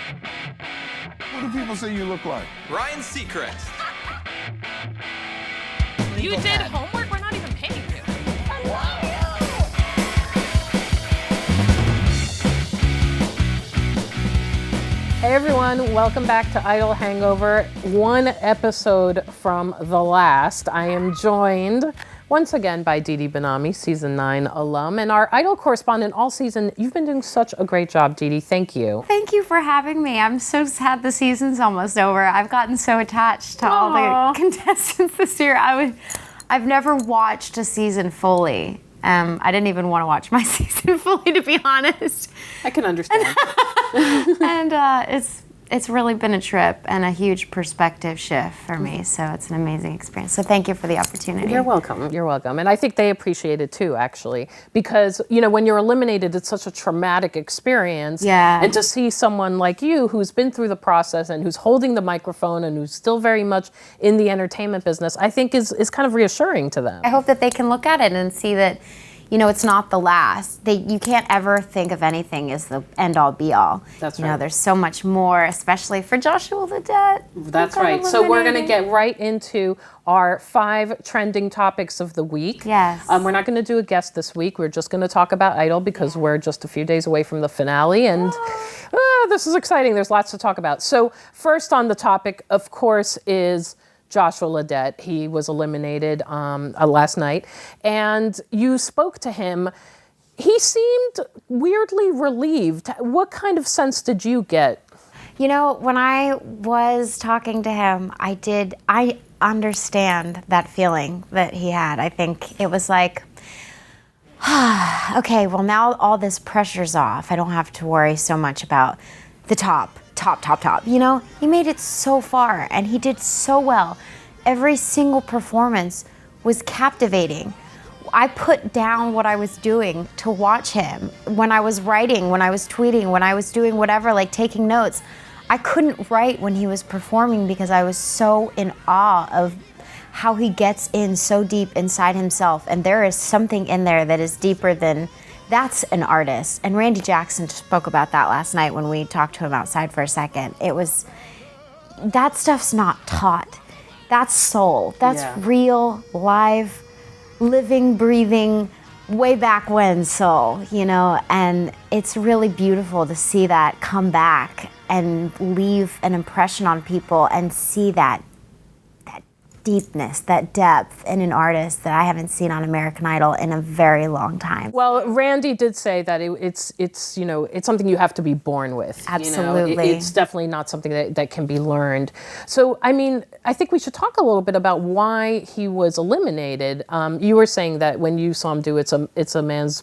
What do people say you look like? Ryan Seacrest. You did homework? We're not even paying you. I love you! Hey everyone, welcome back to Idol Hangover. One episode from the last. I am joined once again by Didi Benami, season 9 alum, and our Idol correspondent all season. You've been doing such a great job, Didi. Thank you. Thank you for having me. I'm so sad the season's almost over. I've gotten so attached to all the contestants this year. I've never watched a season fully. I didn't even want to watch my season fully, to be honest. I can understand. And it's really been a trip and a huge perspective shift for me. So it's an amazing experience. So thank you for the opportunity. You're welcome. You're welcome. And I think they appreciate it too, actually, because, you know, when you're eliminated, it's such a traumatic experience. Yeah. And to see someone like you who's been through the process and who's holding the microphone and who's still very much in the entertainment business, I think is kind of reassuring to them. I hope that they can look at it and see that, you know, it's not the last. You can't ever think of anything as the end-all, be-all. That's right. right. You know, there's so much more, especially for Joshua Ledet. That's right. So we're going to get right into our 5 trending topics of the week. Yes. We're not going to do a guest this week. We're just going to talk about Idol because we're just a few days away from the finale. And this is exciting. There's lots to talk about. So first on the topic, of course, is Joshua Ledet. He was eliminated last night, and you spoke to him. He seemed weirdly relieved. What kind of sense did you get? You know, when I was talking to him, I understand that feeling that he had. I think it was like, okay, well now all this pressure's off. I don't have to worry so much about the top. You know, he made it so far and he did so well. Every single performance was captivating. I put down what I was doing to watch him. When I was writing, when I was tweeting, when I was doing whatever, like taking notes, I couldn't write when he was performing because I was so in awe of how he gets in so deep inside himself. And there is something in there that is deeper than that's an artist. And Randy Jackson spoke about that last night when we talked to him outside for a second. It was, that stuff's not taught. That's soul. That's real, live, living, breathing, way back when soul, you know? And it's really beautiful to see that come back and leave an impression on people and see that deepness, that depth in an artist that I haven't seen on American Idol in a very long time. Well, Randy did say that it's you know, it's something you have to be born with. Absolutely. You know? It's definitely not something that can be learned. So, I mean, I think we should talk a little bit about why he was eliminated. You were saying that when you saw him do It's a Man's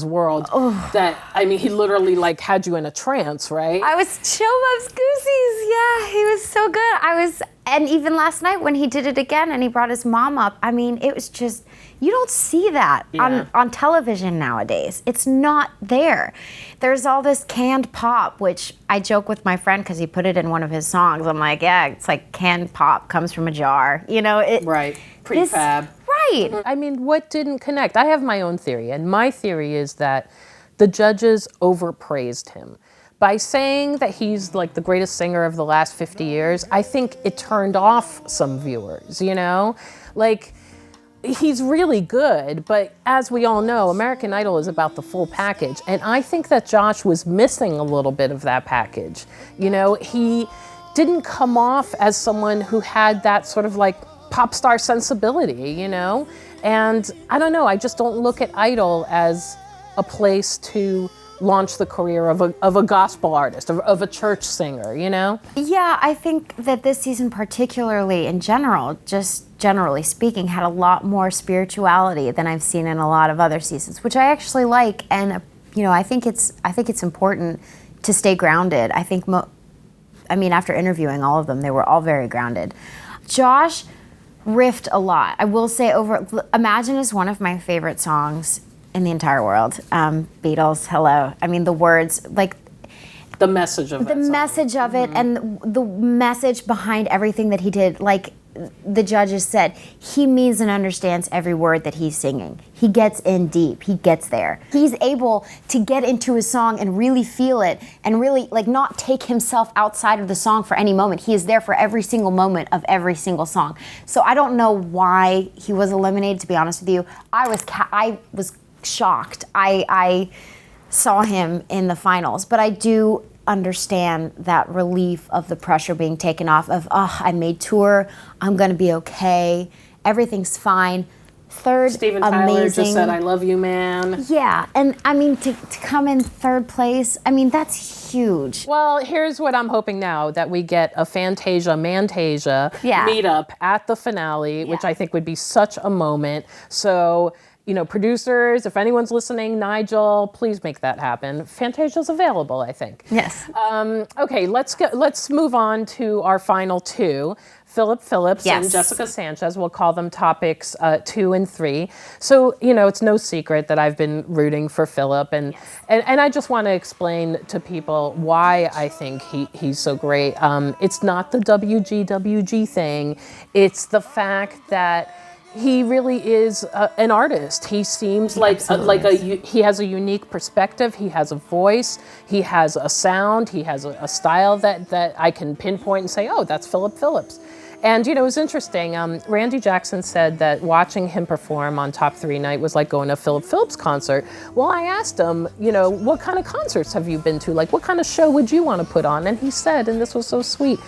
World, that, I mean, he literally like had you in a trance, right? I was chill bumps goosies. Yeah, he was so good. And even last night when he did it again and he brought his mom up, I mean, it was just, you don't see that on television nowadays. It's not there. There's all this canned pop, which I joke with my friend because he put it in one of his songs. I'm like, yeah, it's like canned pop comes from a jar. You know, right. Prefab. Right. I mean, what didn't connect? I have my own theory, and my theory is that the judges overpraised him. By saying that he's like the greatest singer of the last 50 years, I think it turned off some viewers, you know? Like, he's really good, but as we all know, American Idol is about the full package. And I think that Josh was missing a little bit of that package. You know, he didn't come off as someone who had that sort of like pop star sensibility, you know? And I don't know, I just don't look at Idol as a place to launch the career of a gospel artist, of a church singer, you know? Yeah, I think that this season particularly in general, just generally speaking, had a lot more spirituality than I've seen in a lot of other seasons, which I actually like. And, you know, I think it's important to stay grounded. I think, after interviewing all of them, they were all very grounded. Josh riffed a lot. I will say Imagine is one of my favorite songs in the entire world. Beatles, Hello. I mean, the words, like... The message of it. The message of it and the message behind everything that he did. Like, the judges said, he means and understands every word that he's singing. He gets in deep. He gets there. He's able to get into his song and really feel it and really like not take himself outside of the song for any moment. He is there for every single moment of every single song. So I don't know why he was eliminated, to be honest with you. I was shocked. I saw him in the finals, but I do understand that relief of the pressure being taken off of, I made tour, I'm gonna be okay, everything's fine. Third, Steven amazing. Tyler just said, I love you, man. Yeah, and I mean, to come in third place, I mean, that's huge. Well, here's what I'm hoping now, that we get a Fantasia-Mantasia meetup at the finale, which I think would be such a moment. So, you know, producers, if anyone's listening, Nigel, please make that happen. Fantasia's available, I think. Yes. Okay, let's move on to our final two. Phillip Phillips and Jessica Sanchez. We'll call them topics 2 and 3. So, you know, it's no secret that I've been rooting for Phillip, and I just want to explain to people why I think he's so great. It's not the WGWG thing. It's the fact that he really is an artist. He seems like he has a unique perspective. He has a voice. He has a sound. He has a style that I can pinpoint and say, oh, that's Phillip Phillips. And, you know, it was interesting. Randy Jackson said that watching him perform on Top 3 night was like going to a Phillip Phillips concert. Well, I asked him, you know, what kind of concerts have you been to? Like, what kind of show would you want to put on? And he said, and this was so sweet,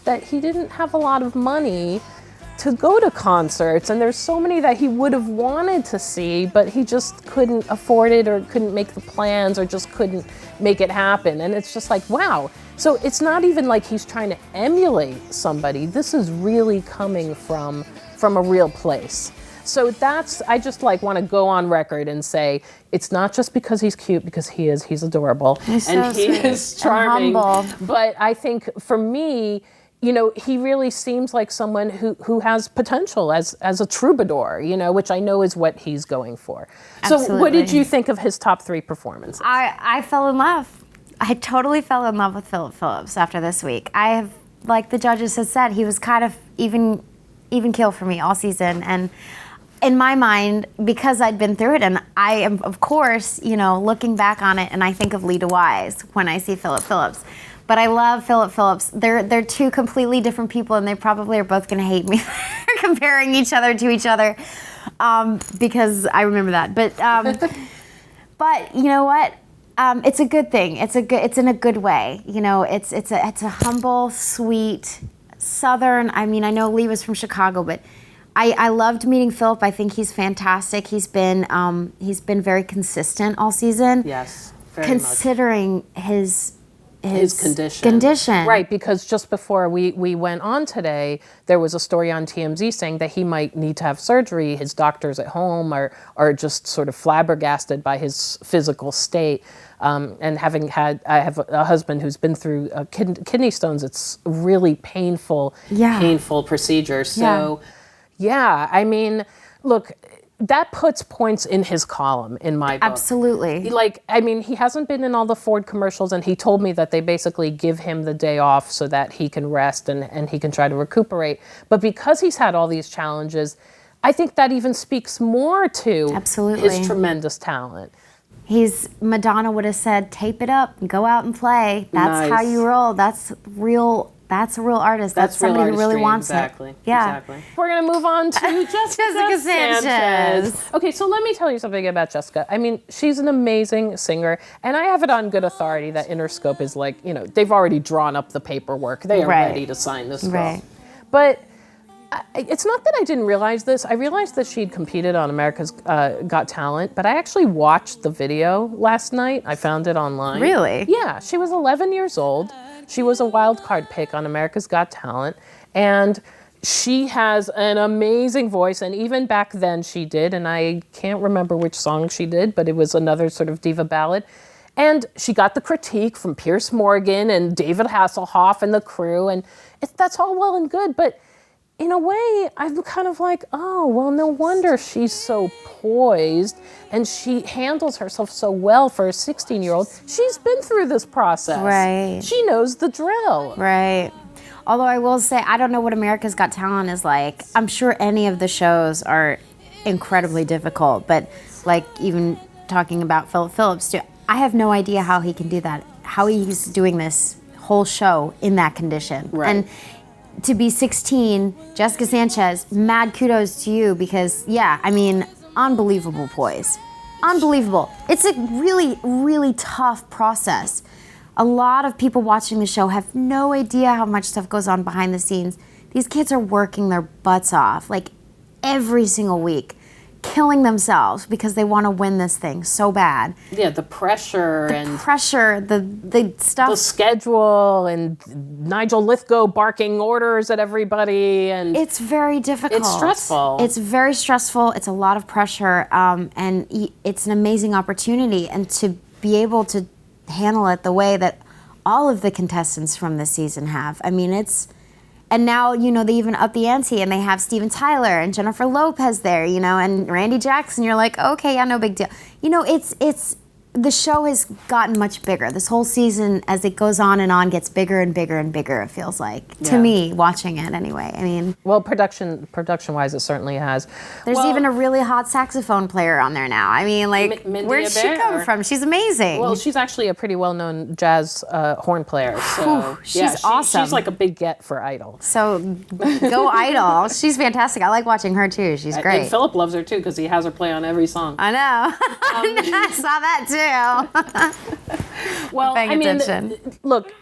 that he didn't have a lot of money to go to concerts, and there's so many that he would have wanted to see, but he just couldn't afford it or couldn't make the plans or just couldn't make it happen. And it's just like, wow. So it's not even like he's trying to emulate somebody. This is really coming from a real place. So that's, I just like want to go on record and say, it's not just because he's cute, because he's adorable. He's and so he sweet is charming. and humble. But I think for me, you know, he really seems like someone who has potential as a troubadour, you know, which I know is what he's going for. Absolutely. So what did you think of his top 3 performances? I fell in love. I totally fell in love with Phillip Phillips after this week. I have, like the judges have said, he was kind of even keel for me all season. And in my mind, because I'd been through it, and I am, of course, you know, looking back on it, and I think of Lita Wise when I see Phillip Phillips. But I love Phillip Phillips. They're two completely different people, and they probably are both going to hate me for comparing each other to each other, because I remember that. But you know what? It's a good thing. It's in a good way. You know, it's a humble, sweet, Southern. I mean, I know Lee was from Chicago, but I loved meeting Phillip. I think he's fantastic. He's been very consistent all season. Yes, very considering much. his condition. Right, because just before we went on today, there was a story on TMZ saying that he might need to have surgery. His doctors at home are just sort of flabbergasted by his physical state. And I have a husband who's been through kidney stones. It's really painful procedure. So, yeah, I mean, look, that puts points in his column in my book. Absolutely. Like, I mean, he hasn't been in all the Ford commercials, and he told me that they basically give him the day off so that he can rest and he can try to recuperate. But because he's had all these challenges, I think that even speaks more to his tremendous talent. Madonna would have said, tape it up and go out and play. That's how you roll. That's a real artist. That's somebody who really wants it. Yeah. Exactly. We're going to move on to Jessica Sanchez. Okay, so let me tell you something about Jessica. I mean, she's an amazing singer, and I have it on good authority that Interscope is like, you know, they've already drawn up the paperwork. They are ready to sign this girl. Right. But it's not that I didn't realize this. I realized that she'd competed on America's Got Talent, but I actually watched the video last night. I found it online. Really? Yeah, she was 11 years old. She was a wild card pick on America's Got Talent, and she has an amazing voice, and even back then she did, and I can't remember which song she did, but it was another sort of diva ballad. And she got the critique from Piers Morgan and David Hasselhoff and the crew, and that's all well and good, but in a way, I'm kind of like, oh, well, no wonder she's so poised and she handles herself so well for a 16-year-old. She's been through this process. Right. She knows the drill. Right. Although I will say, I don't know what America's Got Talent is like. I'm sure any of the shows are incredibly difficult, but like even talking about Phillip Phillips, too, I have no idea how he can do that, how he's doing this whole show in that condition. Right. And to be 16, Jessica Sanchez, mad kudos to you because, yeah, I mean, unbelievable poise. Unbelievable. It's a really, really tough process. A lot of people watching the show have no idea how much stuff goes on behind the scenes. These kids are working their butts off, like every single week, killing themselves because they want to win this thing so bad. Yeah, the pressure, the stuff. the schedule, and Nigel Lithgow barking orders at everybody, and It's very difficult. It's stressful. It's very stressful. It's a lot of pressure, and it's an amazing opportunity. And to be able to handle it the way that all of the contestants from this season have. I mean, and now, they even up the ante and they have Steven Tyler and Jennifer Lopez there, and Randy Jackson. You're like, okay, yeah, no big deal. The show has gotten much bigger. This whole season, as it goes on and on, gets bigger and bigger and bigger, it feels like. Yeah. To me, watching it anyway. I mean, well, production-wise, it certainly has. there's even a really hot saxophone player on there now. I mean, like, Mindy where'd she come Abair. from? She's amazing. Well, she's actually a pretty well-known jazz horn player. So she's awesome. She's like a big get for Idol. So go Idol. She's fantastic. I like watching her too. She's great. And Philip loves her too because he has her play on every song. I know. I saw that too. Well, Paying attention. Look,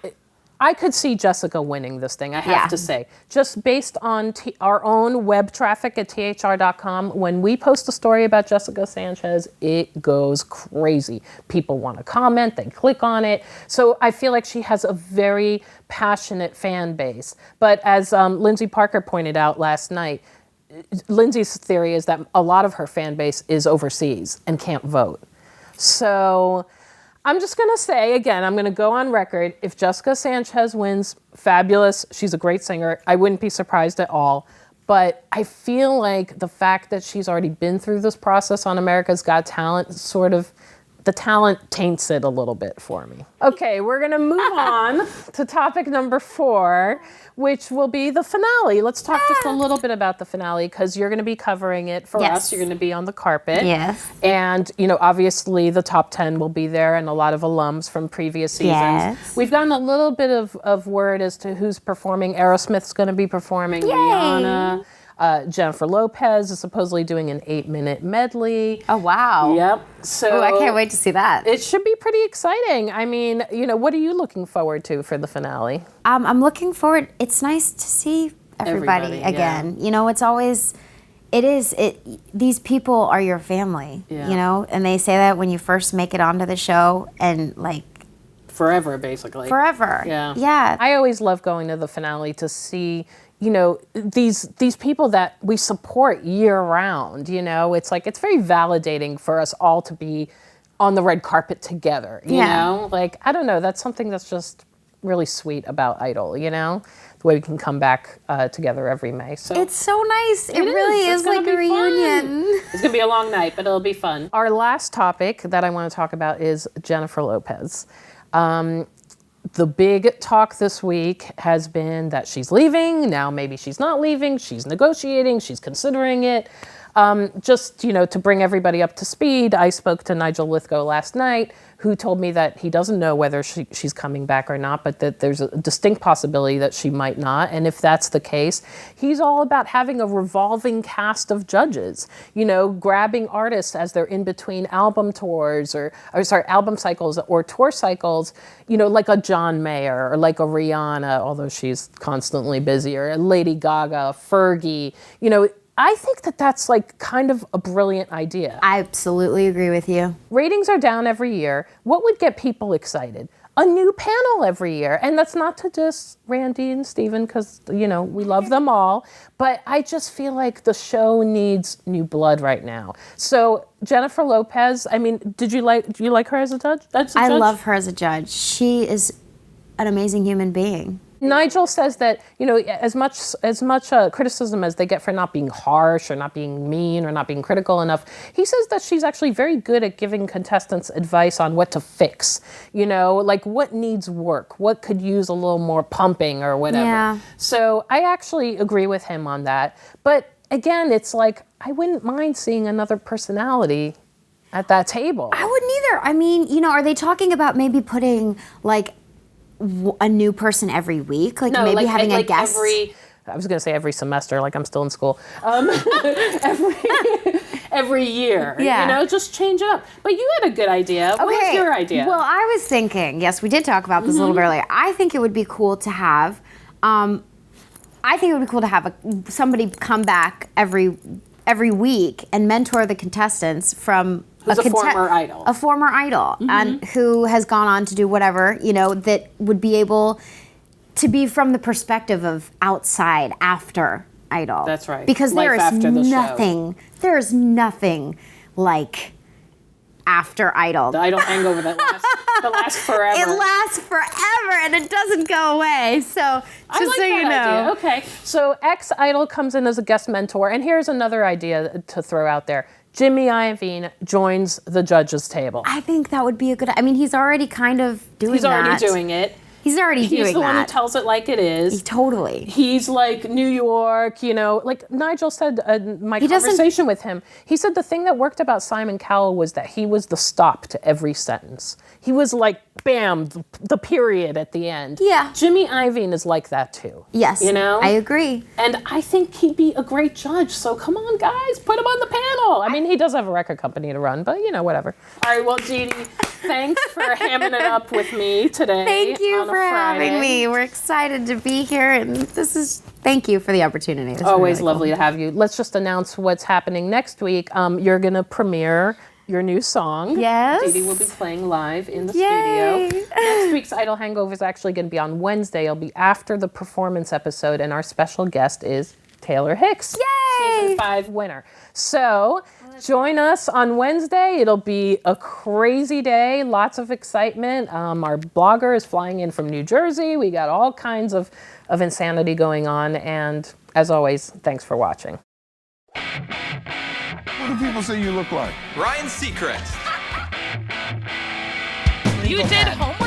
I could see Jessica winning this thing, I have to say. Just based on our own web traffic at thr.com, when we post a story about Jessica Sanchez, it goes crazy. People want to comment, they click on it. So I feel like she has a very passionate fan base. But as Lindsay Parker pointed out last night, Lindsay's theory is that a lot of her fan base is overseas and can't vote. So I'm just going to say, again, I'm going to go on record. If Jessica Sanchez wins, fabulous. She's a great singer. I wouldn't be surprised at all. But I feel like the fact that she's already been through this process on America's Got Talent, sort of, the talent taints it a little bit for me. Okay, we're going to move on to topic number 4, which will be the finale. Let's talk just a little bit about the finale because you're going to be covering it for us. You're going to be on the carpet. Yes. And, obviously the top 10 will be there and a lot of alums from previous seasons. Yes. We've gotten a little bit of word as to who's performing. Aerosmith's going to be performing. Rihanna. Jennifer Lopez is supposedly doing an 8-minute medley. Oh, wow. Yep. So I can't wait to see that. it should be pretty exciting. I mean, what are you looking forward to for the finale? I'm looking forward. It's nice to see everybody again. It's always, these people are your family, and they say that when you first make it onto the show and like, Forever, basically. forever. Yeah. Yeah. I always love going to the finale to see, these people that we support year round, It's like, it's very validating for us all to be on the red carpet together, you know? Like, I don't know, that's something that's just really sweet about Idol, the way we can come back together every May. So It's so nice. It really is like a reunion. It's going to be a long night, but it'll be fun. Our last topic that I want to talk about is Jennifer Lopez. The big talk this week has been that she's leaving. Now maybe she's not leaving. She's negotiating. She's considering it. Just, to bring everybody up to speed, I spoke to Nigel Lithgow last night, who told me that he doesn't know whether she's coming back or not, but that there's a distinct possibility that she might not. And if that's the case, he's all about having a revolving cast of judges, grabbing artists as they're in between album tours album cycles or tour cycles, like a John Mayer or like a Rihanna, although she's constantly busy, or a Lady Gaga, Fergie, I think that that's like kind of a brilliant idea. I absolutely agree with you. Ratings are down every year. What would get people excited? A new panel every year. And that's not to just Randy and Steven because, we love them all. But I just feel like the show needs new blood right now. So Jennifer Lopez, I mean, do you like her as a judge? I love her as a judge. She is an amazing human being. Nigel says that, as much criticism as they get for not being harsh or not being mean or not being critical enough, he says that she's actually very good at giving contestants advice on what to fix, like what needs work, what could use a little more pumping or whatever. Yeah. So I actually agree with him on that. But again, it's like, I wouldn't mind seeing another personality at that table. I wouldn't either. I mean, are they talking about maybe putting like a new person every week? Like maybe having a guest? I was going to say every semester, like I'm still in school. Every year. Yeah. Just change up. But you had a good idea. What was your idea? Well, I was thinking, yes, we did talk about this a little bit earlier. I think it would be cool to have, somebody come back every week and mentor the contestants from a former idol. A former idol, and who has gone on to do whatever, that would be able to be from the perspective of outside after Idol. That's right. Because there's nothing like after Idol. The Idol hangover that lasts forever. It lasts forever and it doesn't go away. So just so you know. Idea. Okay. So ex-Idol comes in as a guest mentor, and here's another idea to throw out there. Jimmy Iovine joins the judges' table. I think that would be a good. I mean, he's already kind of doing that. He's already doing it. He's already doing that. He's the one who tells it like it is. Totally. He's like New York, like Nigel said in my conversation with him. He said the thing that worked about Simon Cowell was that he was the stop to every sentence. He was like, bam, the period at the end. Yeah. Jimmy Iovine is like that too. Yes. I agree. And I think he'd be a great judge. So come on, guys, put him on the panel. I mean, he does have a record company to run, but whatever. All right, well, Didi, thanks for hamming it up with me today. Thank you for having me. We're excited to be here, and thank you for the opportunity. It's always really lovely to have you. Let's just announce what's happening next week. You're going to premiere your new song. Yes. Didi will be playing live in the studio. Next week's Idol Hangover is actually going to be on Wednesday. It'll be after the performance episode, and our special guest is Taylor Hicks. Yay! Season 5 winner. So join us on Wednesday. It'll be a crazy day, lots of excitement. Our blogger is flying in from New Jersey. We got all kinds of insanity going on. And as always, thanks for watching. What do people say you look like? Ryan Seacrest. You did homework?